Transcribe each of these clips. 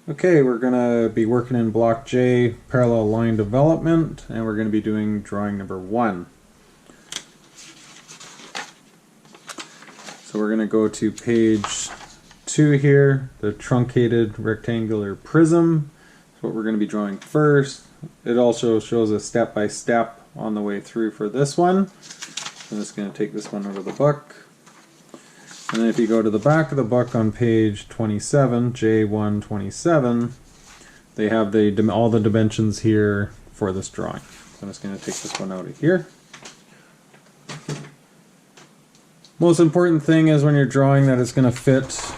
Okay, we're going to be working in block J, parallel line development, and we're going to be doing drawing number 1. So we're going to go to page 2 here, the truncated rectangular prism. That's what we're going to be drawing first. It also shows a step-by-step on the way through for this one. I'm just going to take this one out of the book. And then if you go to the back of the book on page 27, J127, they have all the dimensions here for this drawing. So I'm just going to take this one out of here. Most important thing is when you're drawing that it's going to fit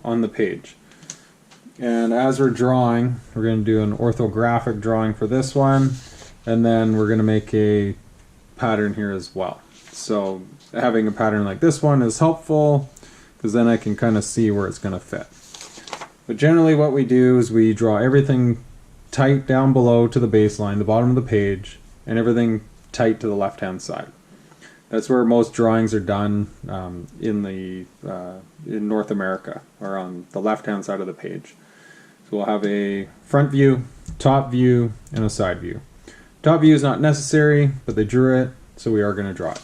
on the page. And as we're drawing, we're going to do an orthographic drawing for this one, and then we're going to make a pattern here as well. So having a pattern like this one is helpful because then I can kind of see where it's going to fit. But generally what we do is we draw everything tight down below to the baseline, the bottom of the page, and everything tight to the left hand side. That's where most drawings are done in North America, or on the left hand side of the page. So we'll have a front view, top view, and a side view. Top view is not necessary, but they drew it, so we are going to draw it.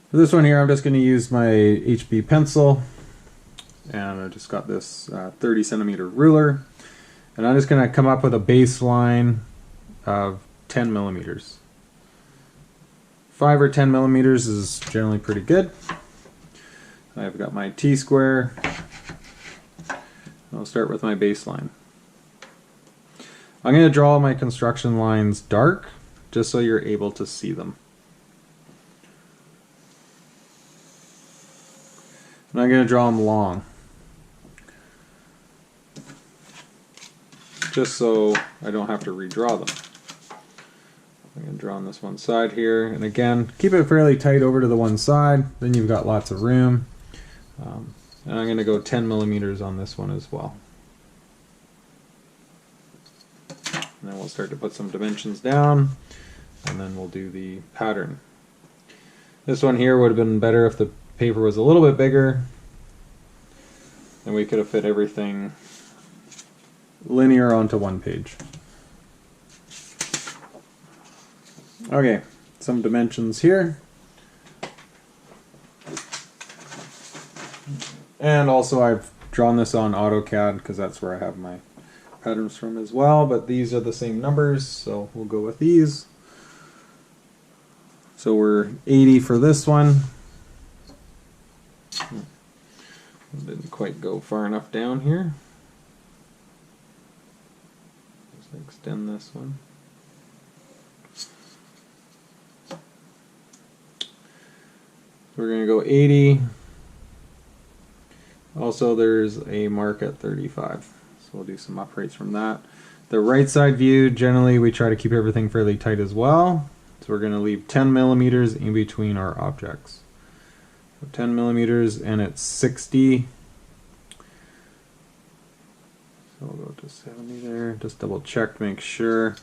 For this one here, I'm just going to use my HB pencil, and I just got this 30 centimeter ruler, and I'm just going to come up with a baseline of 10 millimeters. 5 or 10 millimeters is generally pretty good. I've got my T-square. I'll start with my baseline. I'm going to draw my construction lines dark, just so you're able to see them. And I'm going to draw them long, just so I don't have to redraw them. I'm going to draw on this one side here, and again, keep it fairly tight over to the one side, then you've got lots of room. And I'm going to go 10 millimeters on this one as well. And then we'll start to put some dimensions down, and then we'll do the pattern. This one here would have been better if the paper was a little bit bigger, and we could have fit everything linear onto one page. Okay, some dimensions here. And also I've drawn this on AutoCAD because that's where I have my patterns from as well, but these are the same numbers, so we'll go with these. So we're 80 for this one. Didn't quite go far enough down here. Just extend this one. We're going to go 80. Also, there's a mark at 35, so we'll do some uprights from that. The right side view, generally we try to keep everything fairly tight as well. So we're going to leave 10 millimeters in between our objects. So 10 millimeters, and it's 60. So we'll go to 70 there. Just double check to make sure.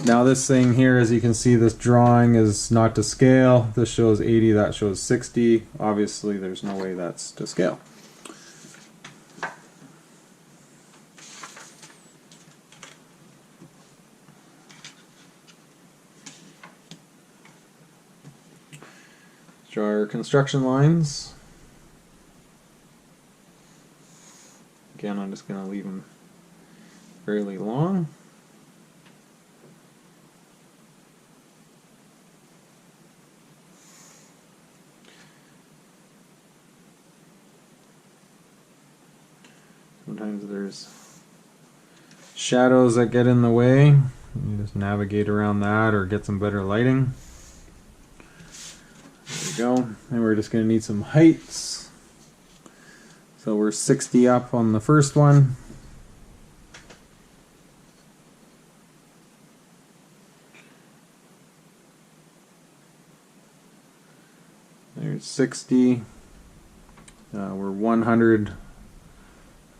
Now this thing here, as you can see, this drawing is not to scale. This shows 80, that shows 60. Obviously there's no way that's to scale. Draw our construction lines. Again, I'm just going to leave them fairly long. Sometimes there's shadows that get in the way. You just navigate around that or get some better lighting. There we go. And we're just going to need some heights. So we're 60 up on the first one. There's 60. We're 100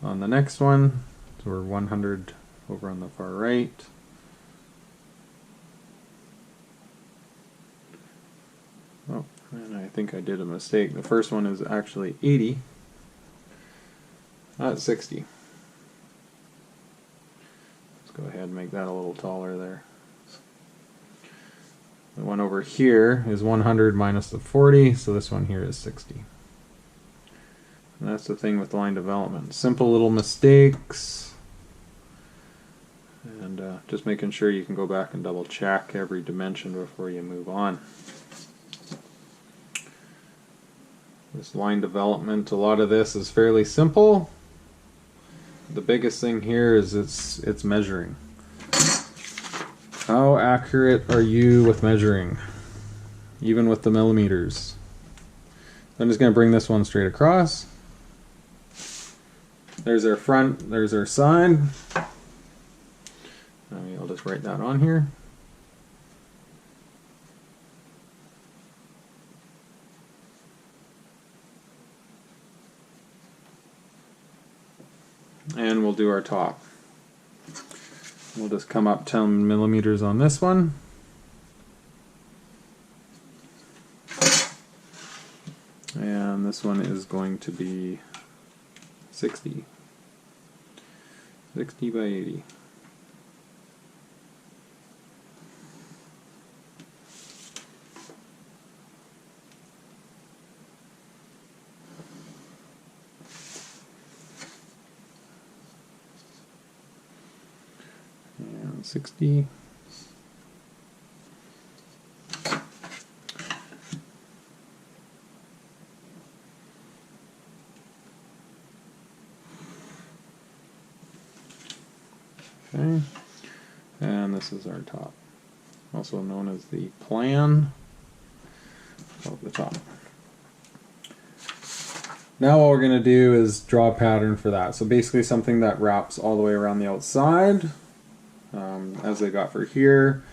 on the next one, so we're 100 over on the far right. Oh, and I think I did a mistake. The first one is actually 80, not 60. Let's go ahead and make that a little taller there. The one over here is 100 minus the 40, so this one here is 60. And that's the thing with line development. Simple little mistakes. And just making sure you can go back and double check every dimension before you move on. This line development, a lot of this is fairly simple. The biggest thing here is it's measuring. How accurate are you with measuring? Even with the millimeters. I'm just going to bring this one straight across. There's our front, there's our side. I'll just write that on here. And we'll do our top. We'll just come up 10 millimeters on this one. And this one is going to be 60. 60 by 80. And 60. Okay, and this is our top, also known as the plan of the top. Now what we're going to do is draw a pattern for that. So basically something that wraps all the way around the outside, as they got for here,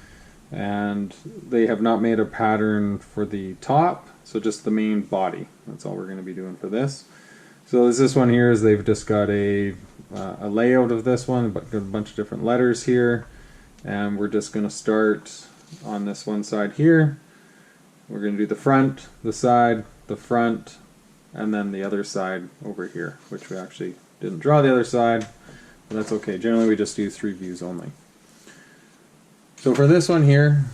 and they have not made a pattern for the top, so just the main body. That's all we're going to be doing for this. So this one here is they've just got a layout of this one, but got a bunch of different letters here, and we're just going to start on this one side here. We're going to do the front, the side, the front, and then the other side over here, which we actually didn't draw the other side, but that's okay. Generally we just do 3 views only. So for this one here,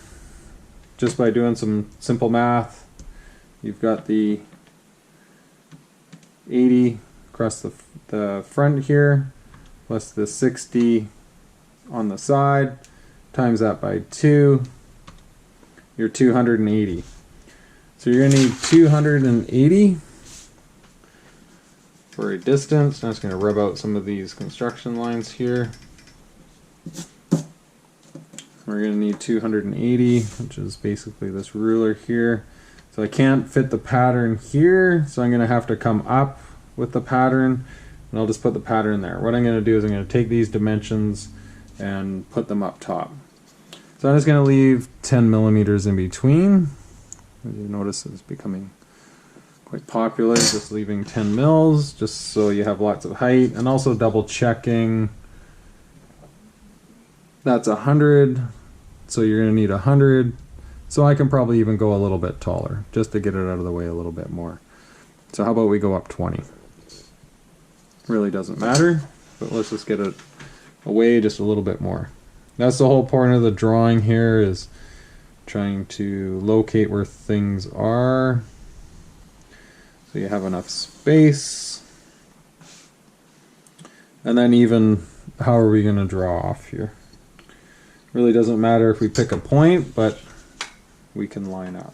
just by doing some simple math, you've got the 80 across the front here, plus the 60 on the side, times that by 2, you're 280. So you're going to need 280 for a distance. I'm just going to rub out some of these construction lines here. We're going to need 280, which is basically this ruler here. So I can't fit the pattern here, so I'm going to have to come up with the pattern, and I'll just put the pattern there. What I'm going to do is I'm going to take these dimensions and put them up top. So I'm just going to leave 10 millimeters in between. As you notice, it's becoming quite popular, just leaving 10 mils, just so you have lots of height, and also double checking. That's 100, so you're going to need 100. So I can probably even go a little bit taller, just to get it out of the way a little bit more. So how about we go up 20? Really doesn't matter, but let's just get it away just a little bit more. That's the whole point of the drawing here, is trying to locate where things are, so you have enough space. And then even, how are we going to draw off here? Really doesn't matter if we pick a point, but we can line up.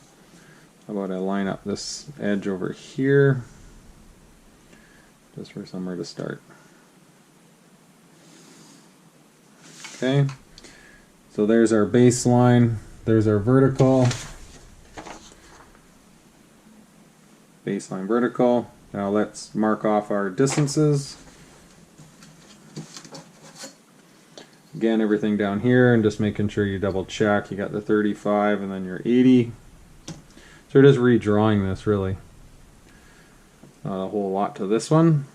How about I line up this edge over here, just for somewhere to start. Okay, so there's our baseline, there's our vertical, baseline vertical. Now let's mark off our distances. Again, everything down here, and just making sure you double check. You got the 35 and then your 80. So we're just redrawing this, really. Not a whole lot to this one,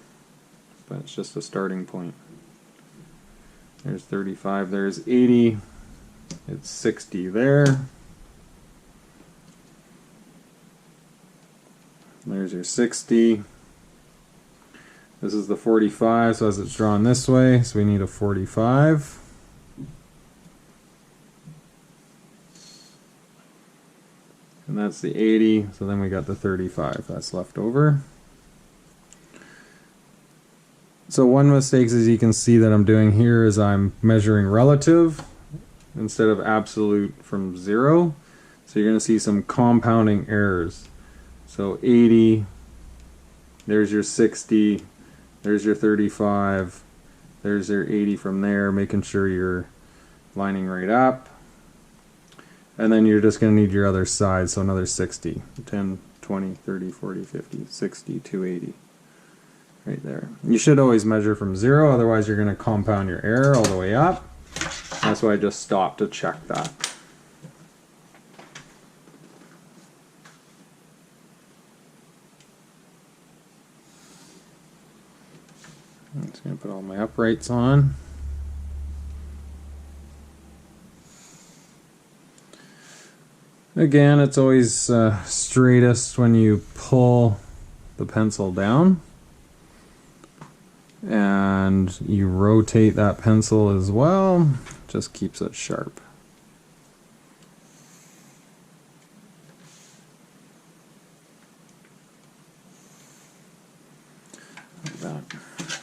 but it's just a starting point. There's 35, there's 80, it's 60 there. There's your 60. This is the 45, so as it's drawn this way, so we need a 45. And that's the 80, so then we got the 35 that's left over. So one mistake, as you can see, that I'm doing here is I'm measuring relative instead of absolute from 0. So you're going to see some compounding errors. So 80, there's your 60, there's your 35, there's your 80 from there, making sure you're lining right up. And then you're just going to need your other side, so another 60, 10, 20, 30, 40, 50, 60, 280. Right there. You should always measure from 0, otherwise you're going to compound your error all the way up. That's why I just stopped to check that. I'm just going to put all my uprights on. Again, it's always straightest when you pull the pencil down and you rotate that pencil as well. Just keeps it sharp. Like that.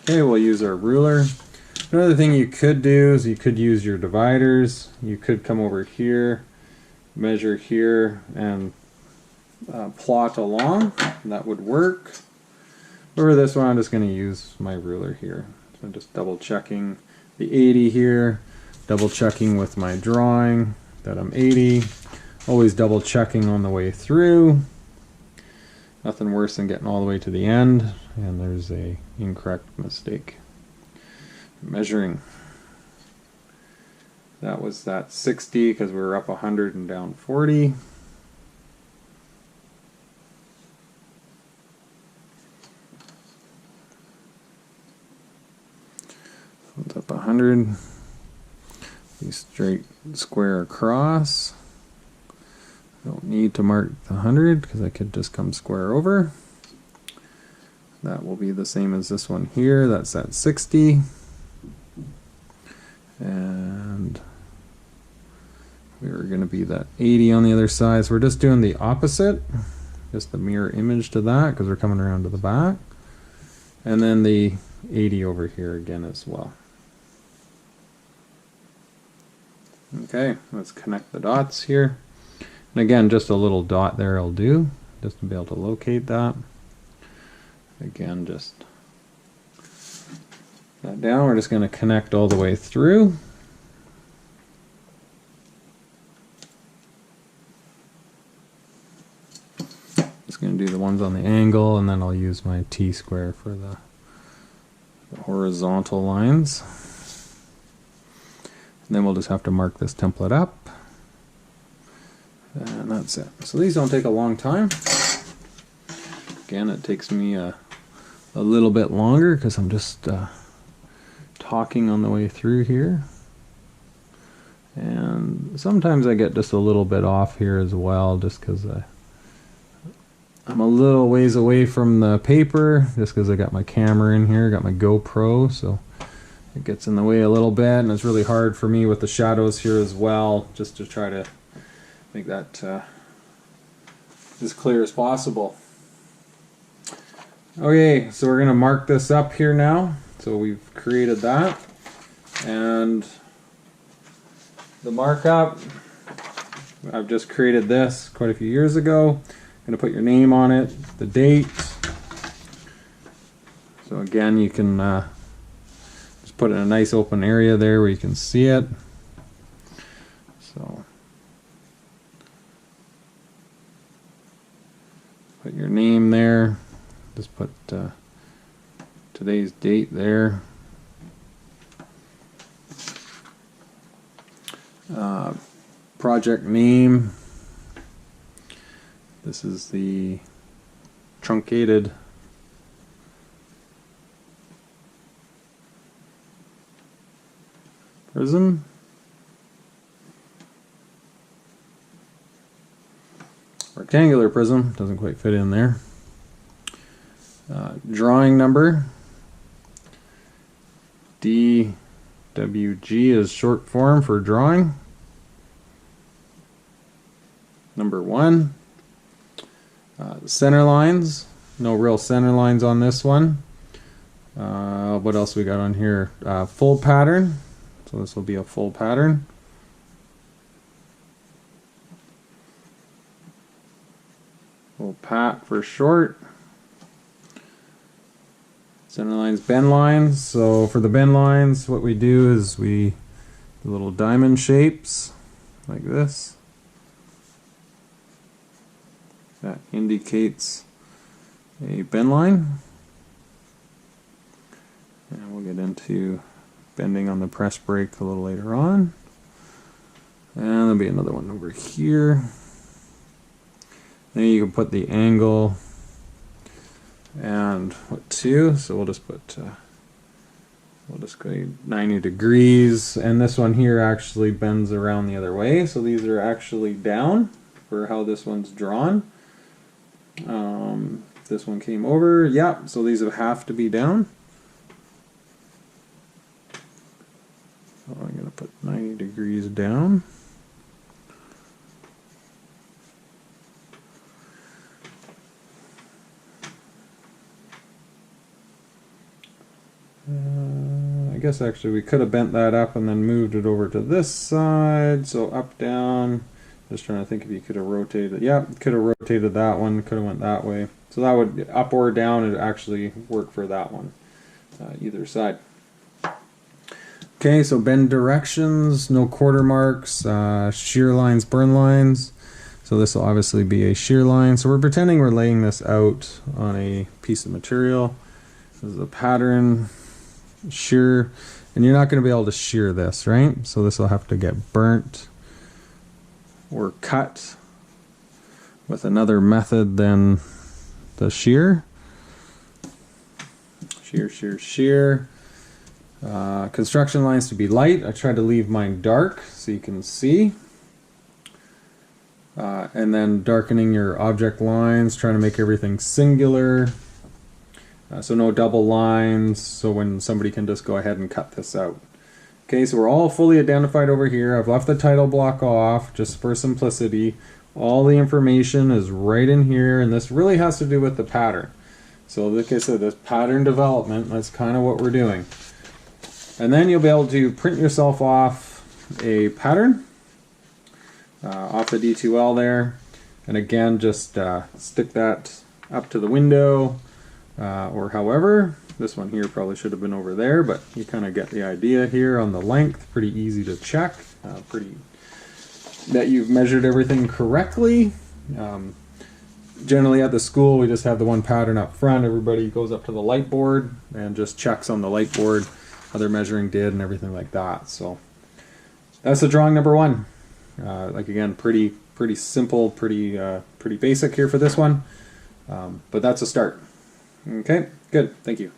Okay, we'll use our ruler. Another thing you could do is you could use your dividers. You could come over here, measure here, and plot along. That would work. For this one, I'm just going to use my ruler here. So I'm just double checking the 80 here, double checking with my drawing that I'm 80, always double checking on the way through. Nothing worse than getting all the way to the end and there's a incorrect mistake. Measuring. That was that 60 because we were up 100 and down 40. It's up 100. Be straight square across. Don't need to mark the 100 because I could just come square over. That will be the same as this one here. That's at 60. And we were going to be that 80 on the other side. So we're just doing the opposite. Just the mirror image to that because we're coming around to the back. And then the 80 over here again as well. Okay, let's connect the dots here. And again, just a little dot there will do, just to be able to locate that. Again, just that down. We're just going to connect all the way through. Just going to do the ones on the angle, and then I'll use my T-square for the horizontal lines. And then we'll just have to mark this template up. And that's it. So these don't take a long time. Again, it takes me a little bit longer because I'm just talking on the way through here. And sometimes I get just a little bit off here as well, just because I'm a little ways away from the paper, just because I got my camera in here, got my GoPro, so it gets in the way a little bit, and it's really hard for me with the shadows here as well, just to try to make that as clear as possible. Okay, so we're going to mark this up here now. So we've created that. And the markup, I've just created this quite a few years ago. I'm going to put your name on it, the date. So again, you can just put it in a nice open area there where you can see it. So put your name there. Just put today's date there. Project name. This is the Truncated prism. Rectangular prism, doesn't quite fit in there. Drawing number, DWG is short form for drawing. Number 1. Center lines, no real center lines on this one. What else we got on here? Full pattern, so this will be a full pattern. Full pat for short. Center lines, bend lines. So for the bend lines, what we do is we do little diamond shapes like this. That indicates a bend line. And we'll get into bending on the press brake a little later on. And there'll be another one over here. Then you can put the angle and what to, so we'll just put we'll just go 90 degrees, and this one here actually bends around the other way, so these are actually down for how this one's drawn. This one came over, yeah, so these have to be down. So I'm going to put 90 degrees down. I guess actually we could have bent that up and then moved it over to this side, so up, down. Just trying to think if you could have rotated. Yeah, could have rotated that one, could have went that way. So that would, up or down, it actually work for that one, either side. Okay, so bend directions, no quarter marks, shear lines, burn lines. So this will obviously be a shear line. So we're pretending we're laying this out on a piece of material. This is a pattern, shear, and you're not going to be able to shear this, right? So this will have to get burnt or cut with another method than the shear. Shear, shear, shear. Construction lines to be light. I tried to leave mine dark so you can see. And then darkening your object lines, trying to make everything singular. So no double lines, so when somebody can just go ahead and cut this out. Okay, so we're all fully identified over here. I've left the title block off just for simplicity. All the information is right in here, and this really has to do with the pattern. So like I said, this pattern development, that's kind of what we're doing. And then you'll be able to print yourself off a pattern off the D2L there. And again, just stick that up to the window or however. This one here probably should have been over there, but you kind of get the idea here on the length. Pretty easy to check. Pretty that you've measured everything correctly. Generally at the school, we just have the one pattern up front. Everybody goes up to the light board and just checks on the light board how their measuring did and everything like that. So that's the drawing number one. Like again, pretty simple, pretty basic here for this one, but that's a start. Okay, good. Thank you.